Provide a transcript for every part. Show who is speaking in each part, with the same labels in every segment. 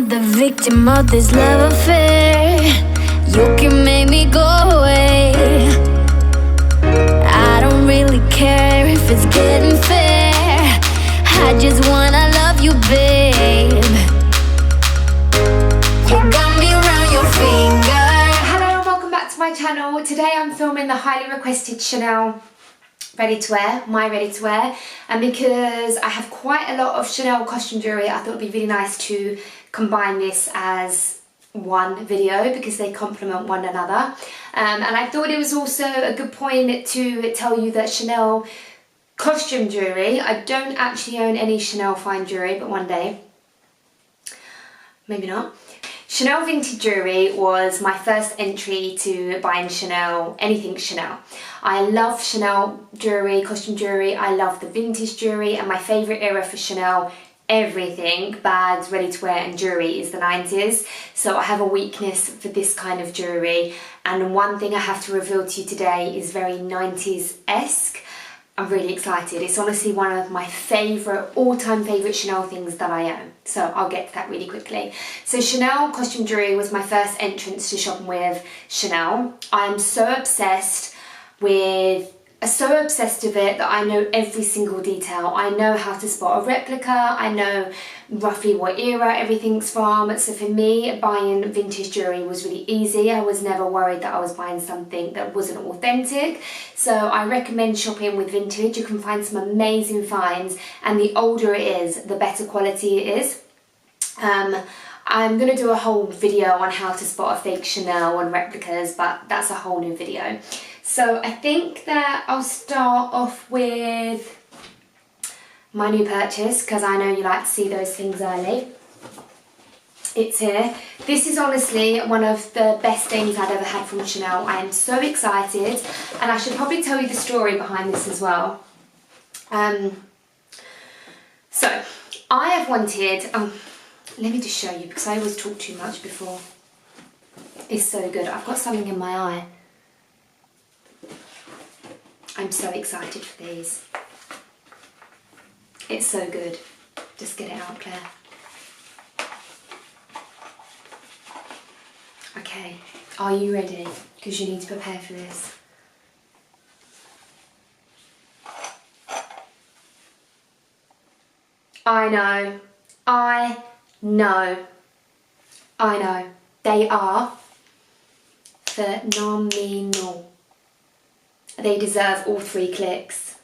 Speaker 1: not the victim of this love affair. You can make me go away. I don't really care if it's getting fair. I just wanna love you, babe. You got me around your finger.
Speaker 2: Hello and welcome back to my channel. Today I'm filming the highly requested Chanel ready to wear, my ready to wear, and because I have quite a lot of Chanel costume jewellery, I thought it would be really nice to combine this as one video because they complement one another. And I thought it was also a good point to tell you that Chanel costume jewellery, I don't actually own any Chanel fine jewellery, but one day, maybe not. Chanel vintage jewellery was my first entry to buying Chanel, anything Chanel. I love Chanel jewellery, costume jewellery, I love the vintage jewellery, and my favourite era for Chanel, everything, bags, ready to wear and jewellery, is the 90s. So I have a weakness for this kind of jewellery, and one thing I have to reveal to you today is very 90s-esque. I'm really excited. It's honestly one of my favourite, all-time favourite Chanel things that I own. So I'll get to that really quickly. So Chanel costume jewellery was my first entrance to shopping with Chanel. I am so obsessed with it that I know every single detail. I know how to spot a replica. I know roughly what era everything's from. So for me, buying vintage jewellery was really easy. I was never worried that I was buying something that wasn't authentic. So I recommend shopping with vintage. You can find some amazing finds, and the older it is, the better quality it is. I'm going to do a whole video on how to spot a fake Chanel and replicas, but that's a whole new video. So I think that I'll start off with my new purchase, because I know you like to see those things early. It's here. This is honestly one of the best things I've ever had from Chanel. I am so excited, and I should probably tell you the story behind this as well. So I have wanted, let me just show you because I always talk too much before. It's so good. I've got something in my eye. I'm so excited for these. It's so good. Just get it out, Claire. Okay, are you ready? Because you need to prepare for this. I know. They are phenomenal. They deserve all 3 clicks.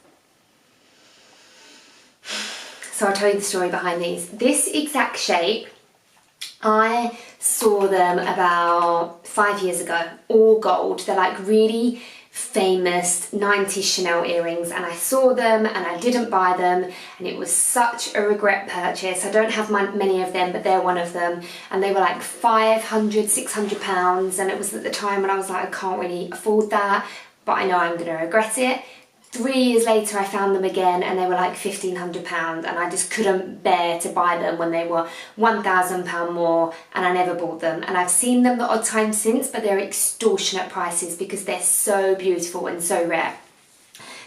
Speaker 2: So I'll tell you the story behind these. This exact shape, I saw them about 5 years ago, all gold. They're like really famous 90s Chanel earrings, and I saw them and I didn't buy them, and it was such a regret purchase. I don't have many of them, but they're one of them, and they were like 500, 600 pounds, and it was at the time when I was like, I can't really afford that, but I know I'm going to regret it. 3 years later I found them again, and they were like £1,500, and I just couldn't bear to buy them when they were £1,000 more, and I never bought them. And I've seen them the odd time since, but they're extortionate prices because they're so beautiful and so rare.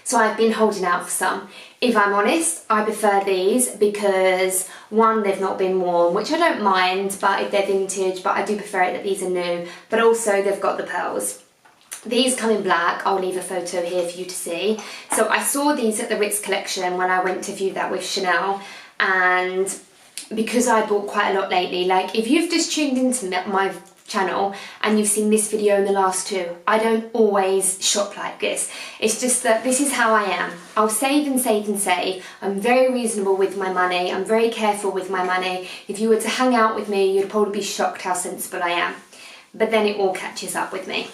Speaker 2: So I've been holding out for some. If I'm honest, I prefer these because, one, they've not been worn, which I don't mind, but if they're vintage, but I do prefer it that these are new, but also they've got the pearls. These come in black. I'll leave a photo here for you to see. So I saw these at the Ritz collection when I went to view that with Chanel, and because I bought quite a lot lately, like if you've just tuned into my channel and you've seen this video and the last 2, I don't always shop like this. It's just that this is how I am. I'll save and save and save. I'm very reasonable with my money. I'm very careful with my money. If you were to hang out with me, you'd probably be shocked how sensible I am. But then it all catches up with me.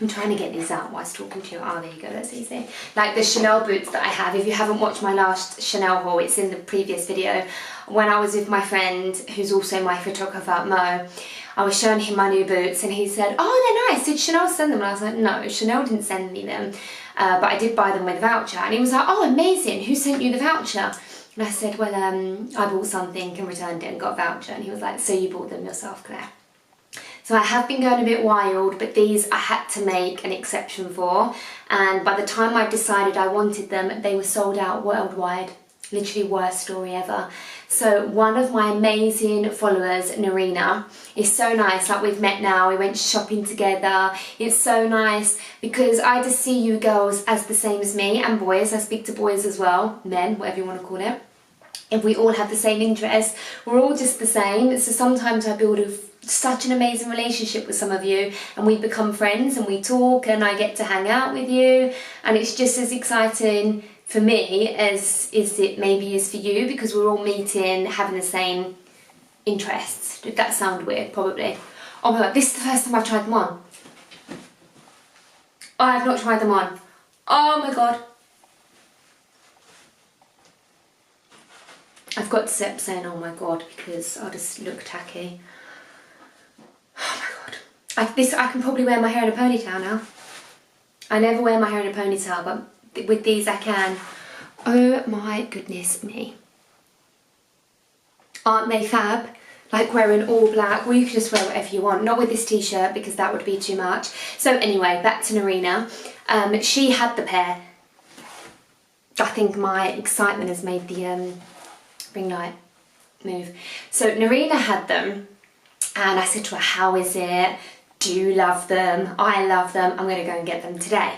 Speaker 2: I'm trying to get these out whilst talking to you. Oh, there you go, that's easy. Like the Chanel boots that I have. If you haven't watched my last Chanel haul, it's in the previous video. When I was with my friend, who's also my photographer, Mo, I was showing him my new boots, and he said, oh, they're nice, did Chanel send them? And I was like, no, Chanel didn't send me them, but I did buy them with a voucher. And he was like, oh, amazing, who sent you the voucher? And I said, well, I bought something and returned it and got a voucher. And he was like, so you bought them yourself, Claire? So I have been going a bit wild, but these I had to make an exception for, and by the time I decided I wanted them, they were sold out worldwide. Literally worst story ever. So one of my amazing followers, Narina, is so nice. Like, we've met now, we went shopping together. It's so nice because I just see you girls as the same as me, and boys. I speak to boys as well, men, whatever you want to call it. If we all have the same interests, we're all just the same. So sometimes I build such an amazing relationship with some of you, and we become friends and we talk, and I get to hang out with you, and it's just as exciting for me as it maybe is for you, because we're all meeting, having the same interests. Did that sound weird? Probably. Oh my god, this is the first time I've tried them on. I have not tried them on. Oh my god. I've got to stop saying oh my god because I'll just look tacky. Oh my god. I can probably wear my hair in a ponytail now. I never wear my hair in a ponytail, but with these I can. Oh my goodness me. Aren't they fab? Like wearing all black. Well, you can just wear whatever you want. Not with this t-shirt because that would be too much. So anyway, back to Narina. She had the pair. I think my excitement has made the ring light move. So Narina had them and I said to her, how is it? Do you love them? I love them. I'm going to go and get them today.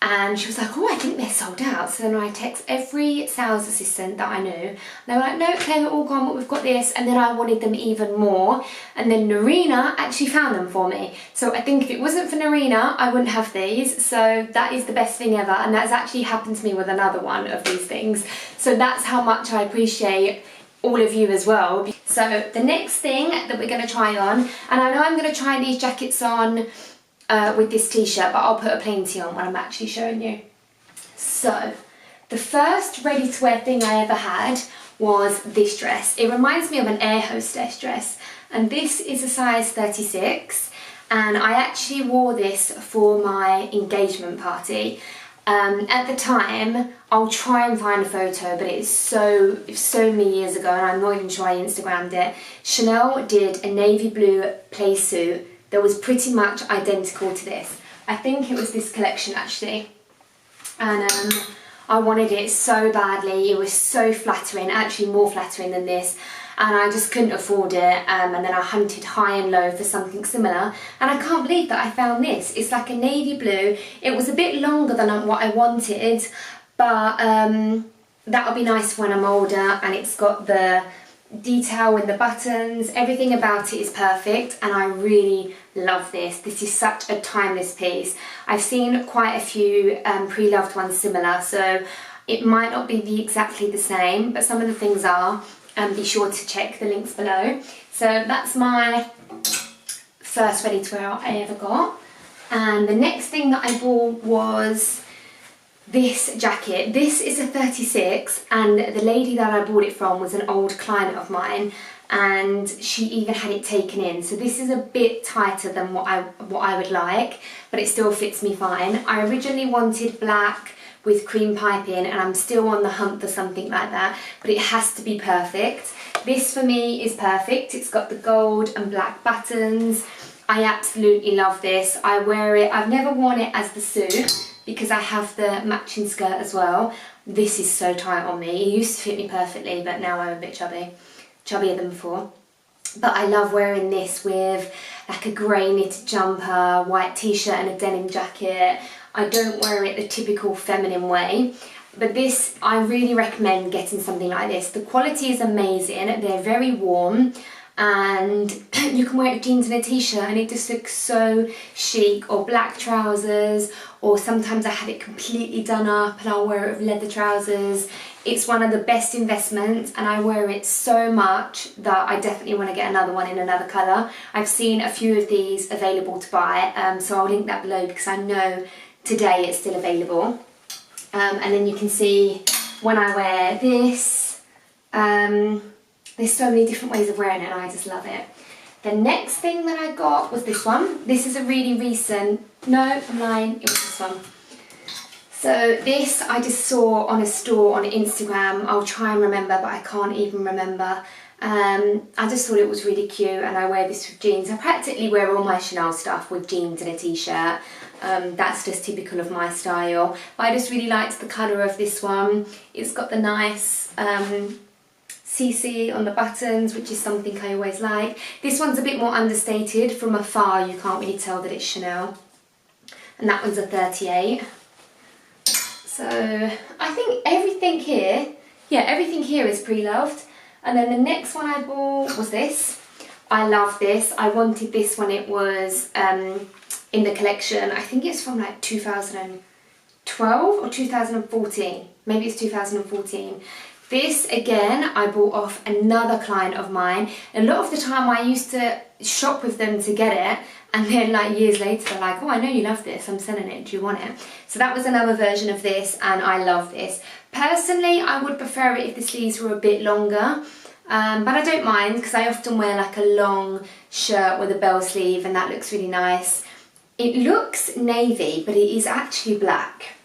Speaker 2: And she was like, oh, I think they're sold out. So then I text every sales assistant that I knew. And they were like, no, Claire, they're all gone, but we've got this. And then I wanted them even more. And then Narina actually found them for me. So I think if it wasn't for Narina, I wouldn't have these. So that is the best thing ever. And that's actually happened to me with another one of these things. So that's how much I appreciate all of you as well. So the next thing that we're going to try on, and I know I'm going to try these jackets on with this t-shirt, but I'll put a plain tee on when I'm actually showing you. So the first ready to wear thing I ever had was this dress. It reminds me of an air hostess dress, and this is a size 36, and I actually wore this for my engagement party. At the time, I'll try and find a photo, but it's so many years ago and I'm not even sure I Instagrammed it. Chanel did a navy blue play suit that was pretty much identical to this. I think it was this collection actually. And I wanted it so badly. It was so flattering, actually more flattering than this. And I just couldn't afford it, and then I hunted high and low for something similar, and I can't believe that I found this. It's like a navy blue. It was a bit longer than what I wanted, but that'll be nice when I'm older, and it's got the detail with the buttons. Everything about it is perfect, and I really love this. This is such a timeless piece. I've seen quite a few pre-loved ones similar, so it might not be exactly the same, but some of the things are. And be sure to check the links below. So that's my first ready to wear I ever got. And the next thing that I bought was this jacket. This is a 36, and the lady that I bought it from was an old client of mine, and she even had it taken in. So this is a bit tighter than what I would like, but it still fits me fine. I originally wanted black with cream piping, and I'm still on the hunt for something like that, but it has to be perfect. This for me is perfect. It's got the gold and black buttons. I absolutely love this. I wear it, I've never worn it as the suit because I have the matching skirt as well. This is so tight on me. It used to fit me perfectly, but now I'm a bit chubbier than before. But I love wearing this with like a grey knitted jumper, white t-shirt and a denim jacket. I don't wear it the typical feminine way, but this, I really recommend getting something like this. The quality is amazing, they're very warm, and you can wear it with jeans and a t-shirt and it just looks so chic, or black trousers, or sometimes I have it completely done up and I'll wear it with leather trousers. It's one of the best investments, and I wear it so much that I definitely want to get another one in another colour. I've seen a few of these available to buy, so I'll link that below because I know today it's still available. And then you can see when I wear this, there's so many different ways of wearing it and I just love it. The next thing that I got was this one. This is a really recent, no, I'm lying, it was this one. So this I just saw on a store on Instagram. I'll try and remember, but I can't even remember. I just thought it was really cute, and I wear this with jeans. I practically wear all my Chanel stuff with jeans and a t-shirt. That's just typical of my style. I just really liked the colour of this one. It's got the nice CC on the buttons, which is something I always like. This one's a bit more understated. From afar you can't really tell that it's Chanel. And that one's a 38. So I think everything here, yeah, everything here is pre-loved. And then the next one I bought was this. I love this. I wanted this when it was in the collection. I think it's from like 2012 or 2014. Maybe it's 2014. This, again, I bought off another client of mine. A lot of the time I used to shop with them to get it, and then like years later they're like, oh, I know you love this, I'm selling it, do you want it? So that was another version of this, and I love this. Personally, I would prefer it if the sleeves were a bit longer, but I don't mind, because I often wear like a long shirt with a bell sleeve, and that looks really nice. It looks navy, but it is actually black.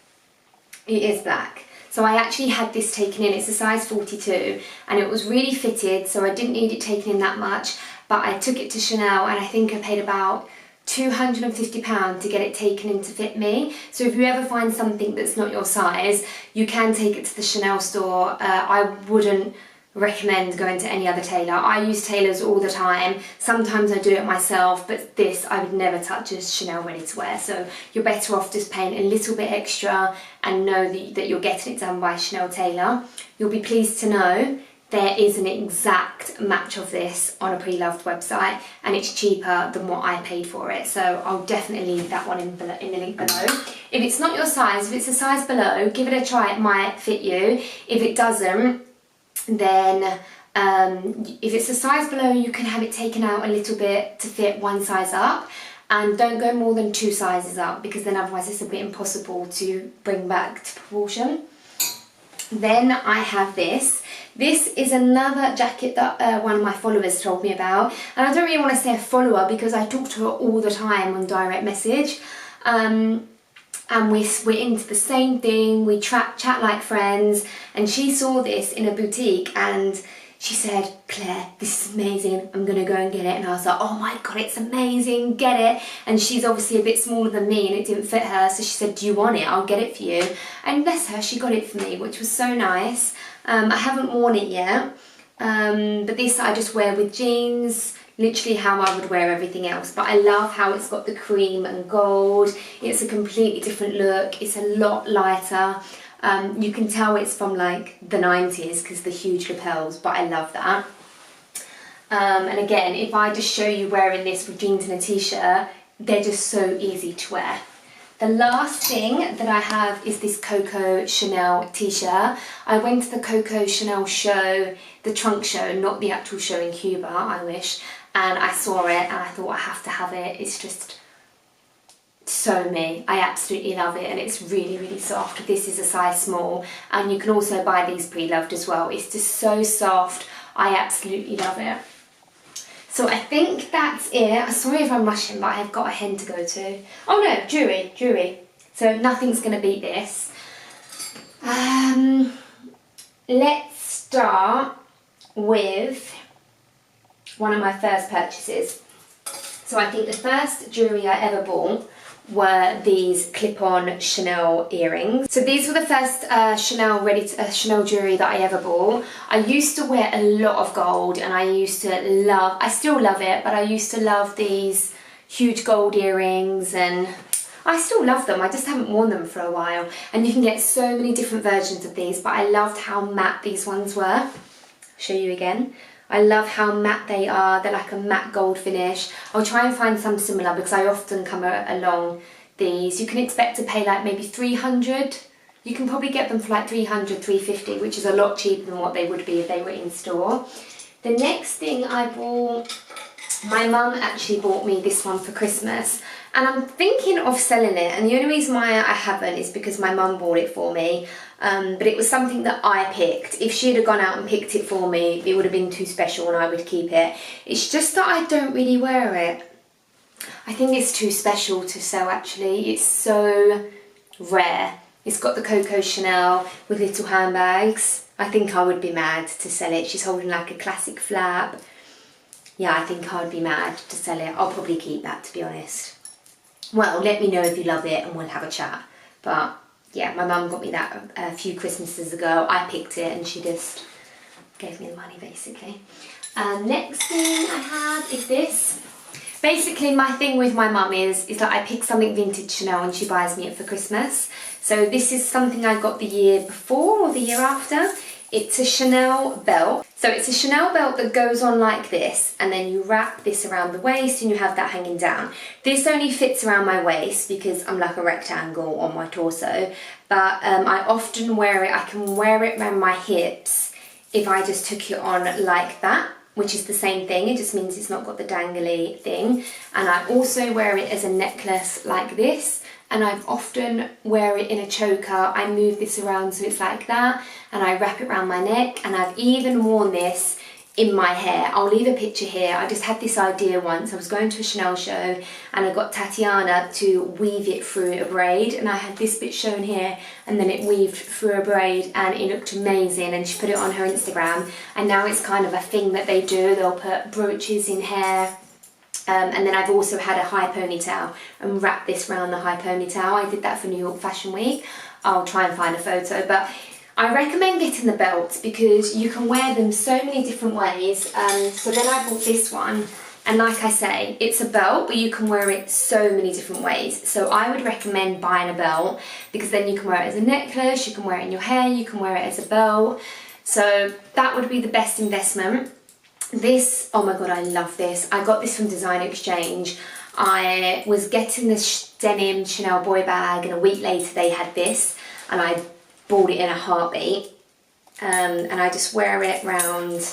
Speaker 2: It is black. So I actually had this taken in, it's a size 42, and it was really fitted, so I didn't need it taken in that much, but I took it to Chanel, and I think I paid about £250 to get it taken in to fit me. So if you ever find something that's not your size, you can take it to the Chanel store. I wouldn't recommend going to any other tailor. I use tailors all the time. Sometimes I do it myself, but this I would never touch as Chanel ready to wear. So you're better off just paying a little bit extra and know that you're getting it done by a Chanel tailor. You'll be pleased to know there is an exact match of this on a pre-loved website, and it's cheaper than what I paid for it. So I'll definitely leave that one in the link below. If it's not your size, if it's a size below, give it a try, it might fit you. If it doesn't, then if it's a size below, you can have it taken out a little bit to fit one size up, and don't go more than 2 sizes up, because then otherwise it's a bit impossible to bring back to proportion. Then I have this. This is another jacket that one of my followers told me about, and I don't really want to say a follower because I talk to her all the time on direct message. And we're into the same thing, we chat like friends, and she saw this in a boutique and she said, Claire, this is amazing, I'm gonna go and get it. And I was like, oh my god, it's amazing, get it. And she's obviously a bit smaller than me and it didn't fit her, so she said, do you want it? I'll get it for you. And bless her, she got it for me, which was so nice. I haven't worn it yet, but this I just wear with jeans, literally how I would wear everything else. But I love how it's got the cream and gold. It's a completely different look. It's a lot lighter. You can tell it's from like the 90s because the huge lapels, but I love that. And again, if I just show you wearing this with jeans and a t-shirt, they're just so easy to wear. The last thing that I have is this Coco Chanel t-shirt. I went to the Coco Chanel show, the trunk show, not the actual show in Cuba, I wish. And I saw it and I thought I have to have it. It's just so me. I absolutely love it, and it's really, really soft. This is a size small, and you can also buy these pre-loved as well. It's just so soft. I absolutely love it. So I think that's it. Sorry if I'm rushing, but I've got a hen to go to. Oh no, jewellery. So nothing's going to beat this. Let's start with one of my first purchases. So I think the first jewellery I ever bought were these clip-on Chanel earrings. So these were the first Chanel jewellery that I ever bought. I used to wear a lot of gold, and I still love it, but I used to love these huge gold earrings, and I still love them. I just haven't worn them for a while. And you can get so many different versions of these, but I loved how matte these ones were. I'll show you again. I love how matte they are. They're like a matte gold finish. I'll try and find some similar because I often come along these. You can expect to pay like maybe 300. You can probably get them for like 300, 350, which is a lot cheaper than what they would be if they were in store. The next thing I bought, my mum actually bought me this one for Christmas, and I'm thinking of selling it, and the only reason why I haven't is because my mum bought it for me. But it was something that I picked. If she'd have gone out and picked it for me, it would have been too special and I would keep it. It's just that I don't really wear it. I think it's too special to sell actually. It's so rare. It's got the Coco Chanel with little handbags. I think I would be mad to sell it. She's holding like a classic flap. Yeah, I think I would be mad to sell it. I'll probably keep that, to be honest. well, let me know if you love it and we'll have a chat. But yeah, my mum got me that a few Christmases ago. I picked it and she just gave me the money basically. Next thing I have is this. Basically my thing with my mum is that I pick something vintage Chanel and she buys me it for Christmas. So this is something I got the year before or the year after. It's a Chanel belt. So it's a Chanel belt that goes on like this, and then you wrap this around the waist and you have that hanging down. This only fits around my waist because I'm like a rectangle on my torso, but I often wear it, I can wear it around my hips if I just took it on like that, which is the same thing, it just means it's not got the dangly thing. And I also wear it as a necklace like this, and I often wear it in a choker. I move this around so it's like that, and I wrap it around my neck, and I've even worn this in my hair. I'll leave a picture here. I just had this idea once. I was going to a Chanel show and I got Tatiana to weave it through a braid, and I had this bit shown here and then it weaved through a braid and it looked amazing, and she put it on her Instagram, and now it's kind of a thing that they do. They'll put brooches in hair. And then I've also had a high ponytail and wrap this around the high ponytail. I did that for New York Fashion Week. I'll try and find a photo, but I recommend getting the belts because you can wear them so many different ways. So then I bought this one, and like I say, it's a belt, but you can wear it so many different ways. So I would recommend buying a belt because then you can wear it as a necklace, you can wear it in your hair, you can wear it as a belt. So that would be the best investment. This, oh my god, I love this. I got this from Design Exchange. I was getting this denim Chanel boy bag, and a week later they had this, and I bought it in a heartbeat. And I just wear it around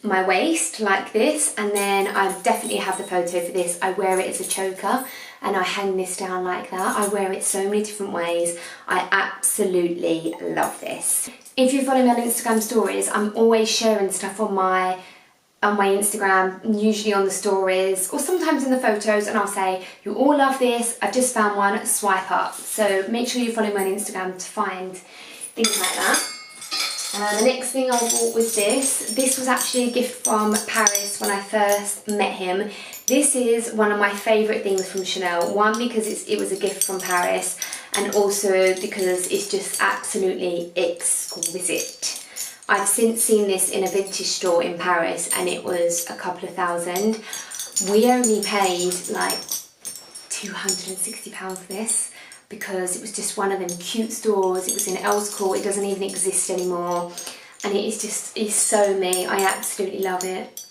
Speaker 2: my waist like this, and then I definitely have the photo for this. I wear it as a choker and I hang this down like that. I wear it so many different ways. I absolutely love this. If you follow me on Instagram stories, I'm always sharing stuff on my Instagram, usually on the stories or sometimes in the photos, and I'll say, you all love this, I've just found one, swipe up. So make sure you follow me on Instagram to find things like that. The next thing I bought was this. This was actually a gift from Paris when I first met him. This is one of my favourite things from Chanel. One, because it was a gift from Paris, and also because it's just absolutely exquisite. I've since seen this in a vintage store in Paris and it was a couple of thousand. We only paid like £260 for this because it was just one of them cute stores. It was in Earls Court, it doesn't even exist anymore. And it is just, it's so me, I absolutely love it.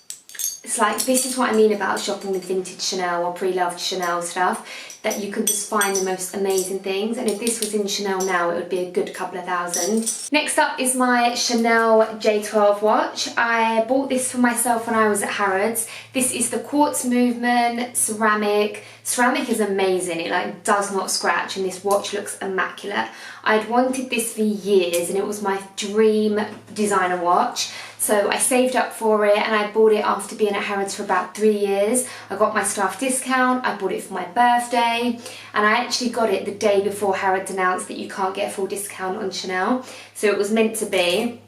Speaker 2: It's like, this is what I mean about shopping with vintage Chanel or pre-loved Chanel stuff, that you can just find the most amazing things, and if this was in Chanel now it would be a good couple of thousand. Next up is my Chanel J12 watch. I bought this for myself when I was at Harrods. This is the quartz movement ceramic. Ceramic is amazing, it like does not scratch, and this watch looks immaculate. I'd wanted this for years and it was my dream designer watch. So I saved up for it and I bought it after being at Harrods for about 3 years. I got my staff discount, I bought it for my birthday, and I actually got it the day before Harrods announced that you can't get a full discount on Chanel. So it was meant to be.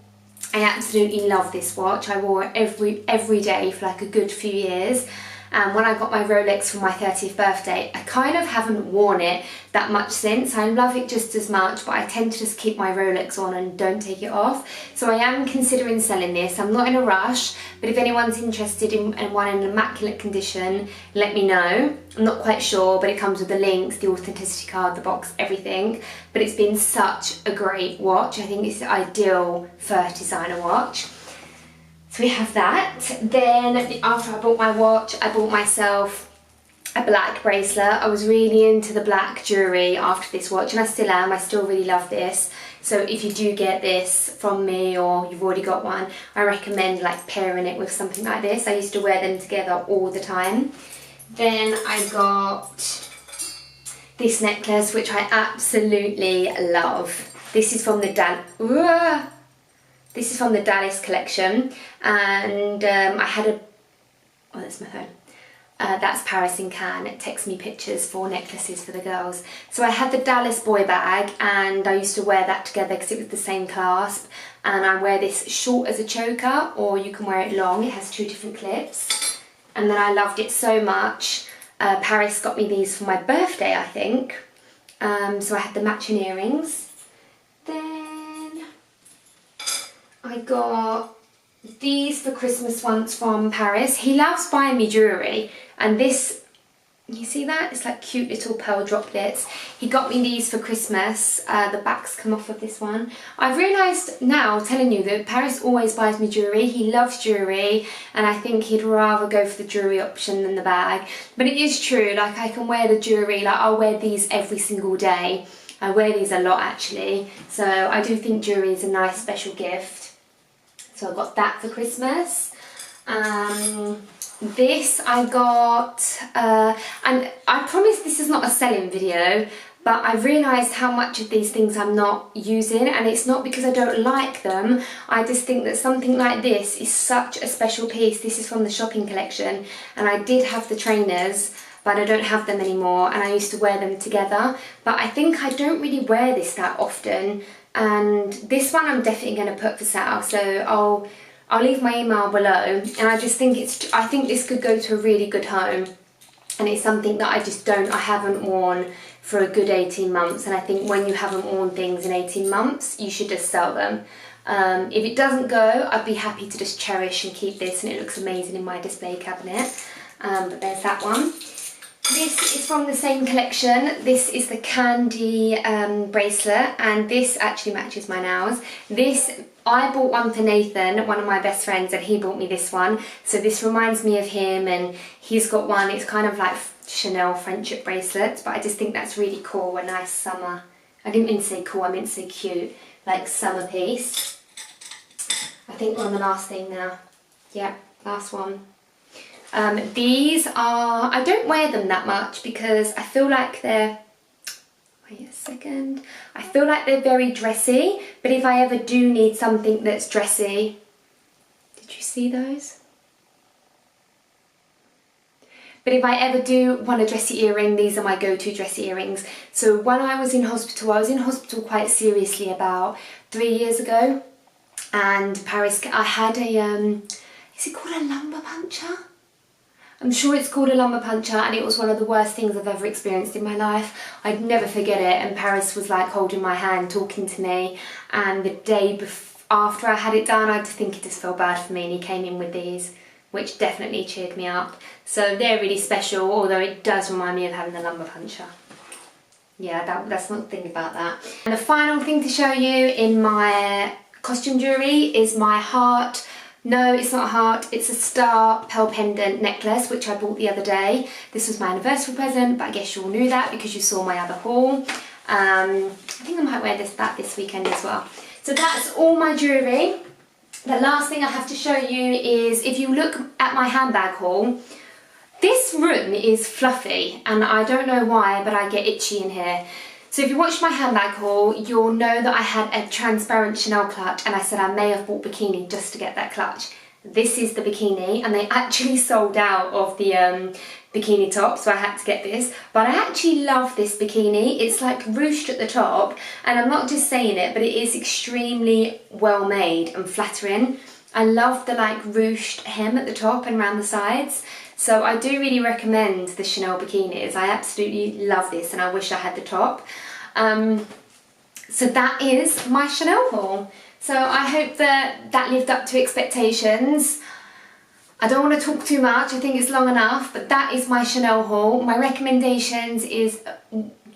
Speaker 2: I absolutely love this watch. I wore it every day for like a good few years. And when I got my Rolex for my 30th birthday, I kind of haven't worn it that much since. I love it just as much, but I tend to just keep my Rolex on and don't take it off. So I am considering selling this. I'm not in a rush, but if anyone's interested in one in immaculate condition, let me know. I'm not quite sure, but it comes with the links, the authenticity card, the box, everything. But it's been such a great watch. I think it's the ideal first designer watch. So we have that. Then after I bought my watch, I bought myself a black bracelet. I was really into the black jewellery after this watch, and I still am. I still really love this. So if you do get this from me or you've already got one, I recommend like pairing it with something like this. I used to wear them together all the time. Then I got this necklace, which I absolutely love. This is from the Dallas collection, and I had a, oh that's my phone, that's Paris in Cannes. It texts me pictures for necklaces for the girls. So I had the Dallas boy bag and I used to wear that together because it was the same clasp, and I wear this short as a choker or you can wear it long. It has 2 different clips, and then I loved it so much Paris got me these for my birthday, I think. So I had the matching earrings. Then I got these for Christmas once from Paris. He loves buying me jewellery, and this, you see that? It's like cute little pearl droplets. He got me these for Christmas. The backs come off of this one. I've realised now, telling you, that Paris always buys me jewellery. He loves jewellery, and I think he'd rather go for the jewellery option than the bag. But it is true, like I can wear the jewellery, like I'll wear these every single day. I wear these a lot actually. So I do think jewellery is a nice special gift. So I got that for Christmas. This I got, and I promise this is not a selling video, but I realised how much of these things I'm not using, and it's not because I don't like them. I just think that something like this is such a special piece. This is from the shopping collection, and I did have the trainers, but I don't have them anymore, and I used to wear them together. But I think I don't really wear this that often, and this one I'm definitely going to put for sale, so I'll leave my email below, and I just think I think this could go to a really good home, and it's something that I haven't worn for a good 18 months, and I think when you haven't worn things in 18 months, you should just sell them. If it doesn't go, I'd be happy to just cherish and keep this, and it looks amazing in my display cabinet. But there's that one. This is from the same collection. This is the candy bracelet, and this actually matches my nails. I bought one for Nathan, one of my best friends, and he bought me this one. So this reminds me of him, and he's got one. It's kind of like Chanel friendship bracelets, but I just think that's really cool, a nice summer. I didn't mean to say cool, I meant to say cute, like summer piece. I think we're on the last thing now. Yeah, last one. These are, I don't wear them that much because I feel like they're, wait a second, I feel like they're very dressy, but if I ever do need something that's dressy, did you see those? But if I ever do want a dressy earring, these are my go-to dressy earrings. So when I was in hospital quite seriously about 3 years ago, and Paris, I had a, is it called a lumbar puncture? I'm sure it's called a lumbar puncture, and it was one of the worst things I've ever experienced in my life. I'd never forget it, and Paris was like holding my hand, talking to me, and the day after I had it done, I think he just felt bad for me, and he came in with these, which definitely cheered me up. So they're really special, although it does remind me of having the lumbar puncture. Yeah, let's not think about that. And the final thing to show you in my costume jewellery is my heart. No, it's not a heart, it's a star pearl pendant necklace, which I bought the other day. This was my anniversary present, but I guess you all knew that because you saw my other haul. I think I might wear that this weekend as well. So that's all my jewellery. The last thing I have to show you is, if you look at my handbag haul, this room is fluffy, and I don't know why, but I get itchy in here. So if you watched my handbag haul, you'll know that I had a transparent Chanel clutch, and I said I may have bought bikini just to get that clutch. This is the bikini, and they actually sold out of the bikini top, so I had to get this. But I actually love this bikini. It's like ruched at the top, and I'm not just saying it, but it is extremely well made and flattering. I love the like ruched hem at the top and around the sides. So I do really recommend the Chanel bikinis. I absolutely love this, and I wish I had the top. So that is my Chanel haul. So I hope that lived up to expectations. I don't want to talk too much, I think it's long enough, but that is my Chanel haul. My recommendations is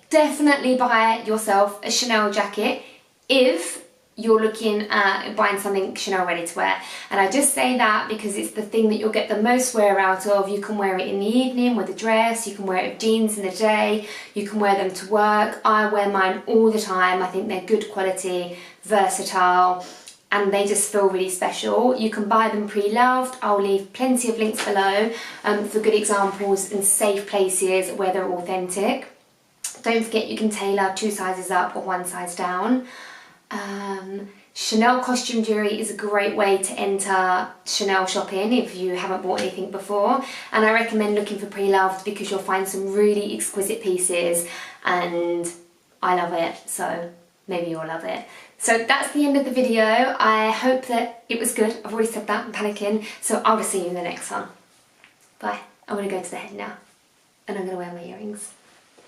Speaker 2: definitely buy yourself a Chanel jacket if you're looking at buying something Chanel ready to wear. And I just say that because it's the thing that you'll get the most wear out of. You can wear it in the evening with a dress, you can wear it with jeans in the day, you can wear them to work. I wear mine all the time. I think they're good quality, versatile, and they just feel really special. You can buy them pre-loved. I'll leave plenty of links below for good examples and safe places where they're authentic. Don't forget you can tailor 2 sizes up or 1 size down. Chanel costume jewellery is a great way to enter Chanel shopping if you haven't bought anything before, and I recommend looking for pre-loved because you'll find some really exquisite pieces, and I love it, so maybe you'll love it. So that's the end of the video. I hope that it was good. I've already said that, I'm panicking, so I'll see you in the next one. Bye. I'm going to go to the head now. and I'm gonna wear my earrings.